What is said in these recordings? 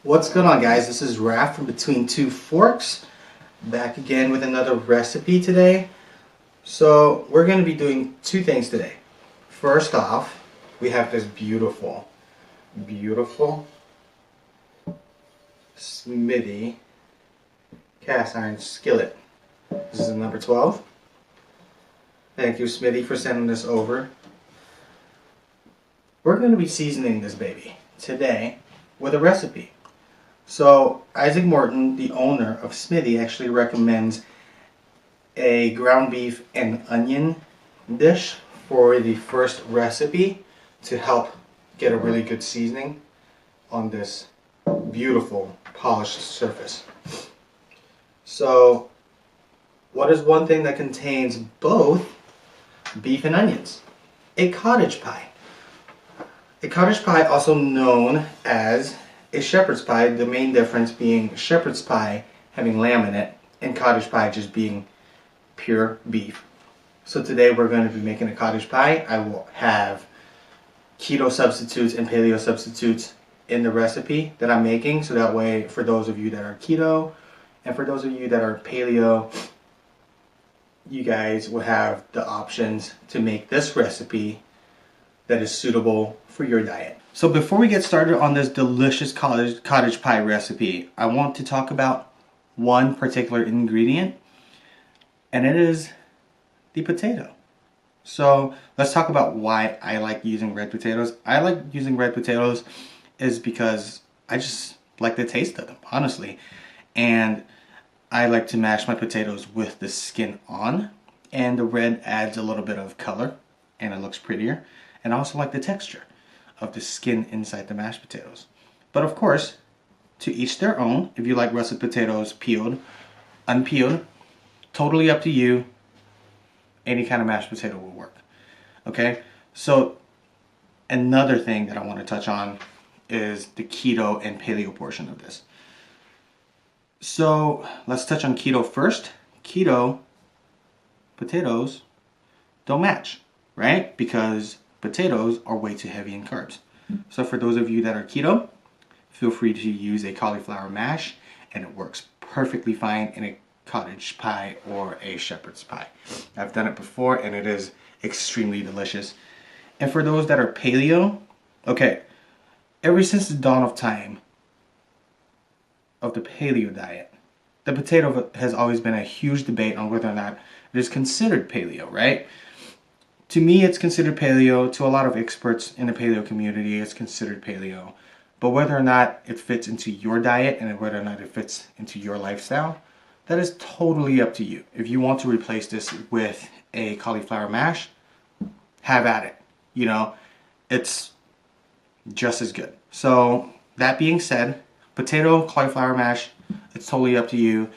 What's going on, guys? This is Raph from Between Two Forks, back again with another recipe today. So we're going to be doing two things today. First off, we have this beautiful Smithey cast iron skillet. This is a number 12. Thank you, Smithy, for sending this over. We're going to be seasoning this baby today with a recipe. So Isaac Morton, the owner of Smithy, actually recommends a ground beef and onion dish for the first recipe to help get a really good seasoning on this beautiful polished surface. So what is one thing that contains both beef and onions? A cottage pie. A cottage pie, also known as a shepherd's pie, the main difference being shepherd's pie having lamb in it and cottage pie just being pure beef. So today we're going to be making a cottage pie. I will have keto substitutes and paleo substitutes in the recipe that I'm making, so that way for those of you that are keto and for those of you that are paleo, you guys will have the options to make this recipe that is suitable for your diet. So before we get started on this delicious cottage pie recipe, I want to talk about one particular ingredient, and it is the potato. So let's talk about why I like using red potatoes. I like using red potatoes is because I just like the taste of them, honestly. And I like to mash my potatoes with the skin on, and the red adds a little bit of color and it looks prettier. And I also like the texture of the skin inside the mashed potatoes. But of course, to each their own. If you like russet potatoes peeled, unpeeled, totally up to you. Any kind of mashed potato will work. Okay, so another thing that I want to touch on is the keto and paleo portion of this. So let's touch on keto first. Keto potatoes don't match, right? Because potatoes are way too heavy in carbs. So for those of you that are keto, feel free to use a cauliflower mash, and it works perfectly fine in a cottage pie or a shepherd's pie. I've done it before and it is extremely delicious. And for those that are paleo, okay, ever since the dawn of time of the paleo diet, the potato has always been a huge debate on whether or not it is considered paleo, right? To me, it's considered paleo. To a lot of experts in the paleo community, it's considered paleo. But whether or not it fits into your diet and whether or not it fits into your lifestyle, that is totally up to you. If you want to replace this with a cauliflower mash, have at it. You know, it's just as good. So that being said, potato, cauliflower mash, it's totally up to you.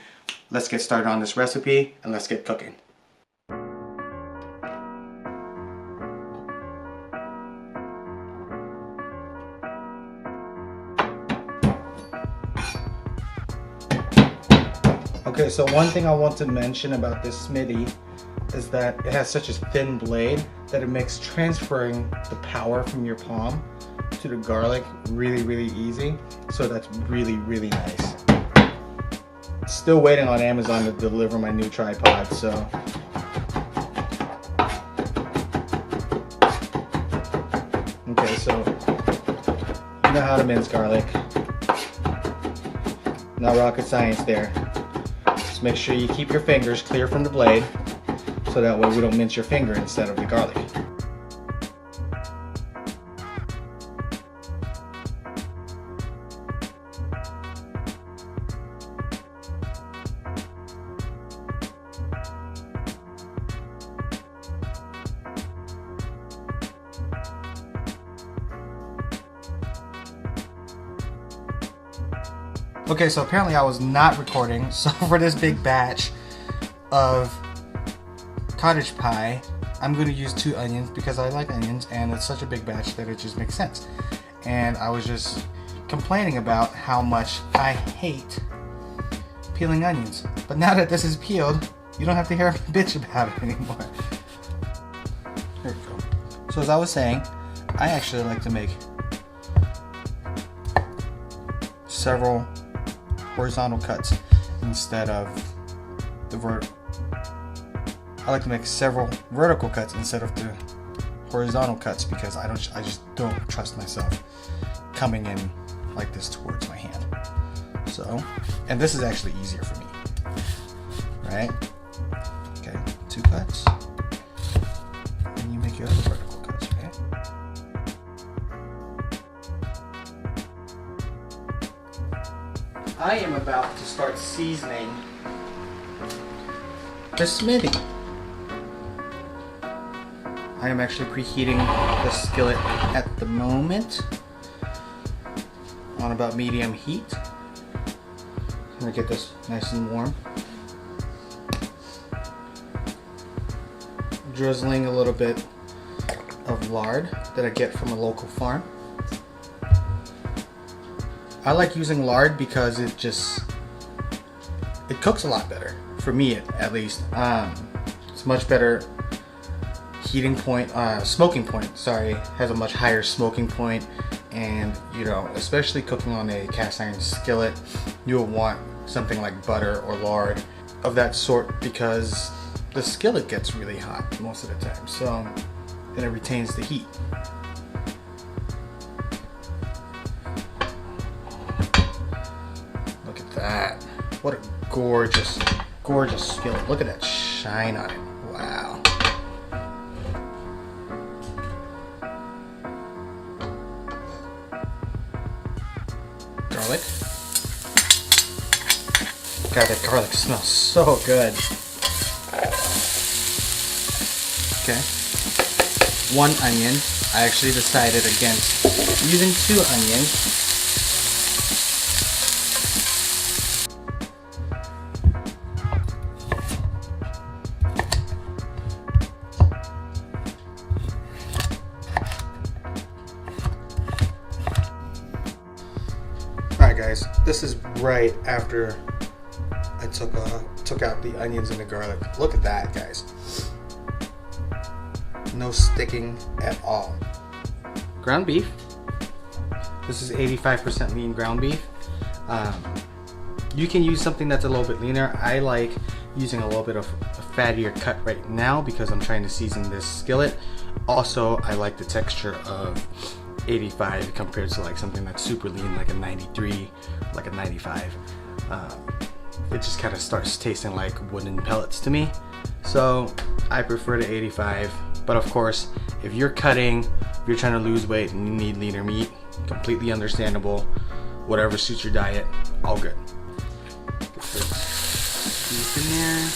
Let's get started on this recipe and let's get cooking. Okay, so one thing I want to mention about this Smithy is that it has such a thin blade that it makes transferring the power from your palm to the garlic really easy. So that's really nice. Still waiting on Amazon to deliver my new tripod, so. Okay, so you know how to mince garlic. Not rocket science there. Just make sure you keep your fingers clear from the blade, so that way we don't mince your finger instead of the garlic. Okay, so apparently I was not recording, so for this big batch of cottage pie, I'm going to use 2 onions because I like onions and it's such a big batch that it just makes sense. And I was just complaining about how much I hate peeling onions. But now that this is peeled, you don't have to hear me bitch about it anymore. Here we go. So as I was saying, I actually like to make several horizontal cuts instead of the vertical. I like to make several vertical cuts instead of the horizontal cuts because I just don't trust myself coming in like this towards my hand. So, and this is actually easier for me, right? Okay, 2 cuts, and you make your other vertical cuts, okay? I am about to start seasoning the Smithey. I am actually preheating the skillet at the moment on about medium heat. I'm gonna get this nice and warm. Drizzling a little bit of lard that I get from a local farm. I like using lard because it cooks a lot better, for me at least. It's much better heating point, smoking point, sorry, has a much higher smoking point, and you know, especially cooking on a cast iron skillet, you'll want something like butter or lard of that sort because the skillet gets really hot most of the time, so then it retains the heat. Look at that. What a gorgeous, gorgeous skillet. Look at that shine on it. Wow. Garlic. God, that garlic smells so good. Okay. 1 onion. I actually decided against using 2 onions. Alright guys, this is right after I took out the onions and the garlic. Look at that, guys. No sticking at all. Ground beef. This is 85% lean ground beef. You can use something that's a little bit leaner. I like using a little bit of a fattier cut right now because I'm trying to season this skillet. Also, I like the texture of 85 compared to like something that's super lean, like a 93, like a 95. It just kind of starts tasting like wooden pellets to me. So I prefer the 85. But of course, if you're cutting, if you're trying to lose weight and you need leaner meat, completely understandable. Whatever suits your diet, all good. Get this beef in there.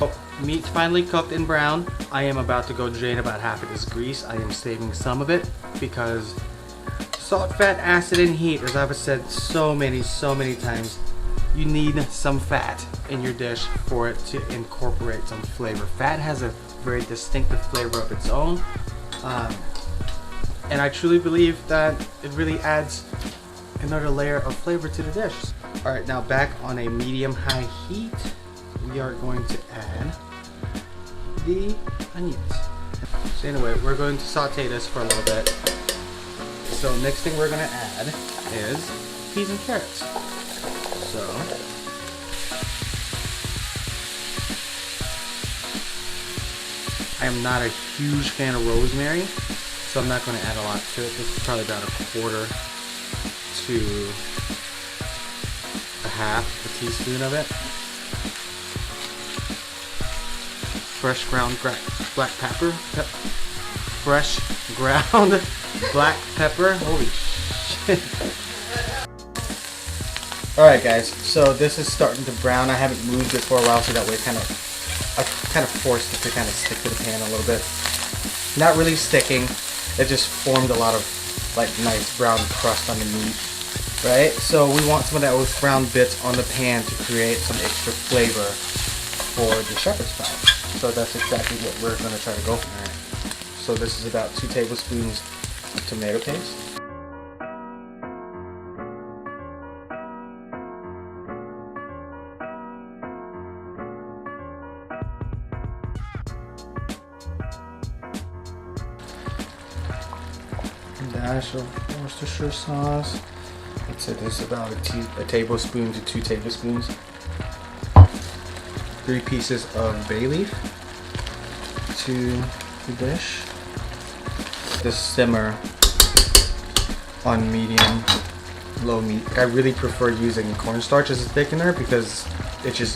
Oh, meat's finally cooked and brown. I am about to go drain about half of this grease. I am saving some of it because salt, fat, acid, and heat, as I've said so many times, you need some fat in your dish for it to incorporate some flavor. Fat has a very distinctive flavor of its own, and I truly believe that it really adds another layer of flavor to the dish. All right, now back on a medium-high heat, we are going to add the onions. So anyway, we're going to saute this for a little bit. So next thing we're gonna add is peas and carrots. So I am not a huge fan of rosemary, so I'm not going to add a lot to it. This is probably about 1/4 to 1/2 teaspoon of it. Fresh ground black pepper. Fresh ground black pepper. Holy shit. Alright guys, so this is starting to brown. I haven't moved it for a while so that way I kind of forced it to kind of stick to the pan a little bit. Not really sticking, it just formed a lot of like nice brown crust on the meat, right? So we want some of those brown bits on the pan to create some extra flavor for the shepherd's pie. So that's exactly what we're going to try to go for. Alright, so this is about 2 tablespoons of tomato paste. dash of Worcestershire sauce. I'd say this is about a tablespoon to 2 tablespoons. 3 pieces of bay leaf to the dish. Just simmer on medium, low heat. I really prefer using cornstarch as a thickener because it's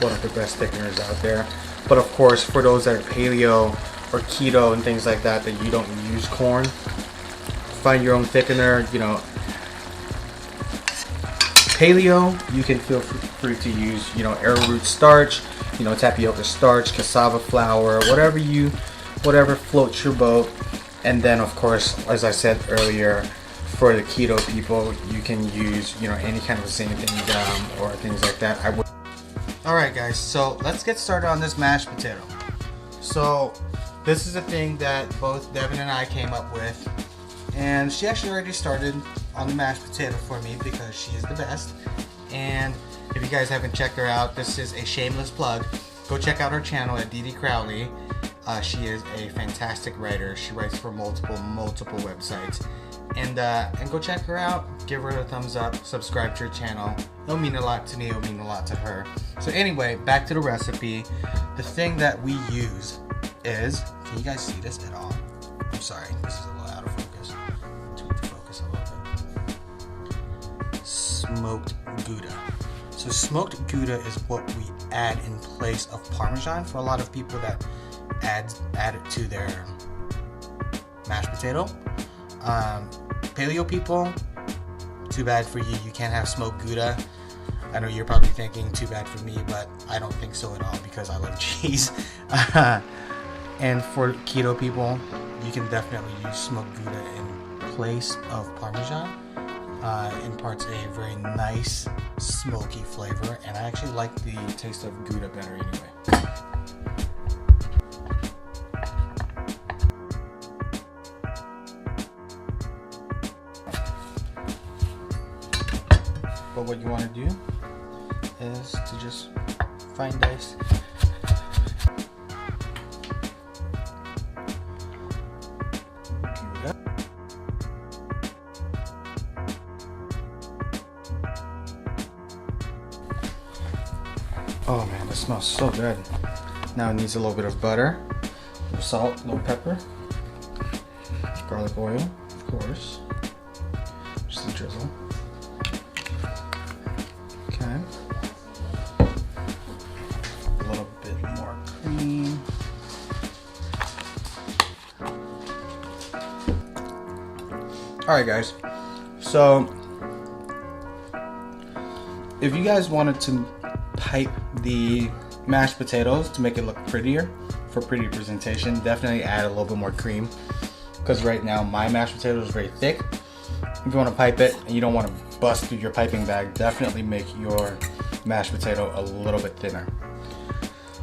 one of the best thickeners out there. But of course, for those that are paleo or keto and things like that you don't use corn, find your own thickener. You know, paleo, you can feel free to use, you know, arrowroot starch, you know, tapioca starch, cassava flour, whatever floats your boat. And then of course, as I said earlier, for the keto people, you can use, you know, any kind of xanthan gum or things like that. Alright guys, so let's get started on this mashed potato. So this is a thing that both Devin and I came up with, and she actually already started on the mashed potato for me because she is the best. And if you guys haven't checked her out, this is a shameless plug. Go check out her channel at Dee Crowley. She is a fantastic writer. She writes for multiple websites. And go check her out. Give her a thumbs up. Subscribe to her channel. It'll mean a lot to me. It'll mean a lot to her. So anyway, back to the recipe. The thing that we use is, can you guys see this at all? I'm sorry, this is a little out of focus. Tweak the focus a little bit. Smoked Gouda. So smoked Gouda is what we add in place of Parmesan for a lot of people that add it to their mashed potato. Paleo people, too bad for you. You can't have smoked Gouda. I know you're probably thinking too bad for me, but I don't think so at all because I love cheese. And for keto people, you can definitely use smoked Gouda in place of Parmesan. Imparts a very nice smoky flavor, and I actually like the taste of Gouda better anyway. But what you want to do is to just fine dice Gouda. Oh man, this smells so good. Now it needs a little bit of butter, a little salt, a little pepper, garlic oil, of course, just a drizzle. Okay. A little bit more cream. Alright guys, so if you guys wanted to pipe the mashed potatoes to make it look prettier, for pretty presentation, definitely add a little bit more cream, because right now my mashed potato is very thick. If you want to pipe it and you don't want to bust through your piping bag, definitely make your mashed potato a little bit thinner.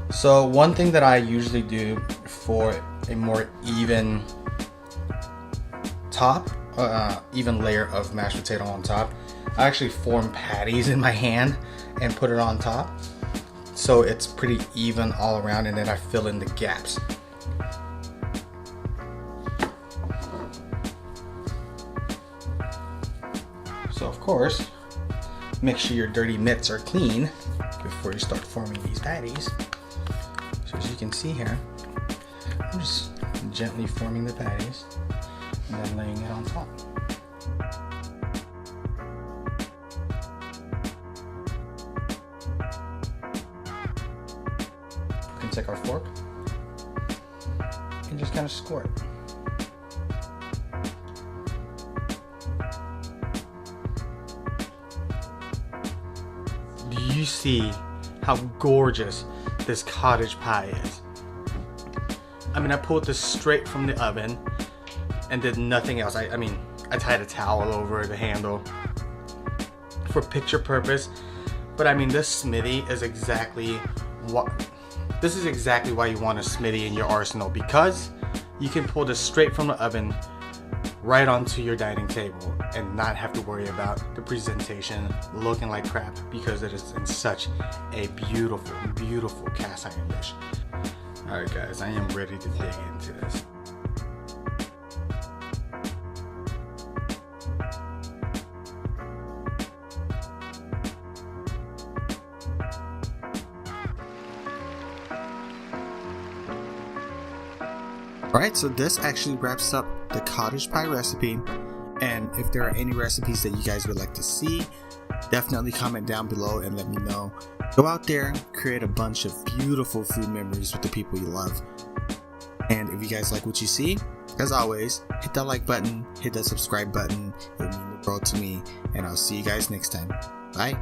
So one thing that I usually do for a more even top, even layer of mashed potato on top, I actually form patties in my hand and put it on top, so it's pretty even all around, and then I fill in the gaps. So of course, make sure your dirty mitts are clean before you start forming these patties. So as you can see here, I'm just gently forming the patties and then laying it on top. We can take our fork and just kind of squirt. Do you see how gorgeous this cottage pie is? I mean, I pulled this straight from the oven and did nothing else. I mean, I tied a towel over the handle for picture purpose, but I mean, this Smithey is exactly what, this is exactly why you want a Smithey in your arsenal, because you can pull this straight from the oven right onto your dining table and not have to worry about the presentation looking like crap, because it is in such a beautiful, beautiful cast iron dish. Alright guys, I am ready to dig into this. Alright, so this actually wraps up the cottage pie recipe. And if there are any recipes that you guys would like to see, definitely comment down below and let me know. Go out there, create a bunch of beautiful food memories with the people you love. And if you guys like what you see, as always, hit that like button, hit that subscribe button. It would mean the world to me. And I'll see you guys next time. Bye.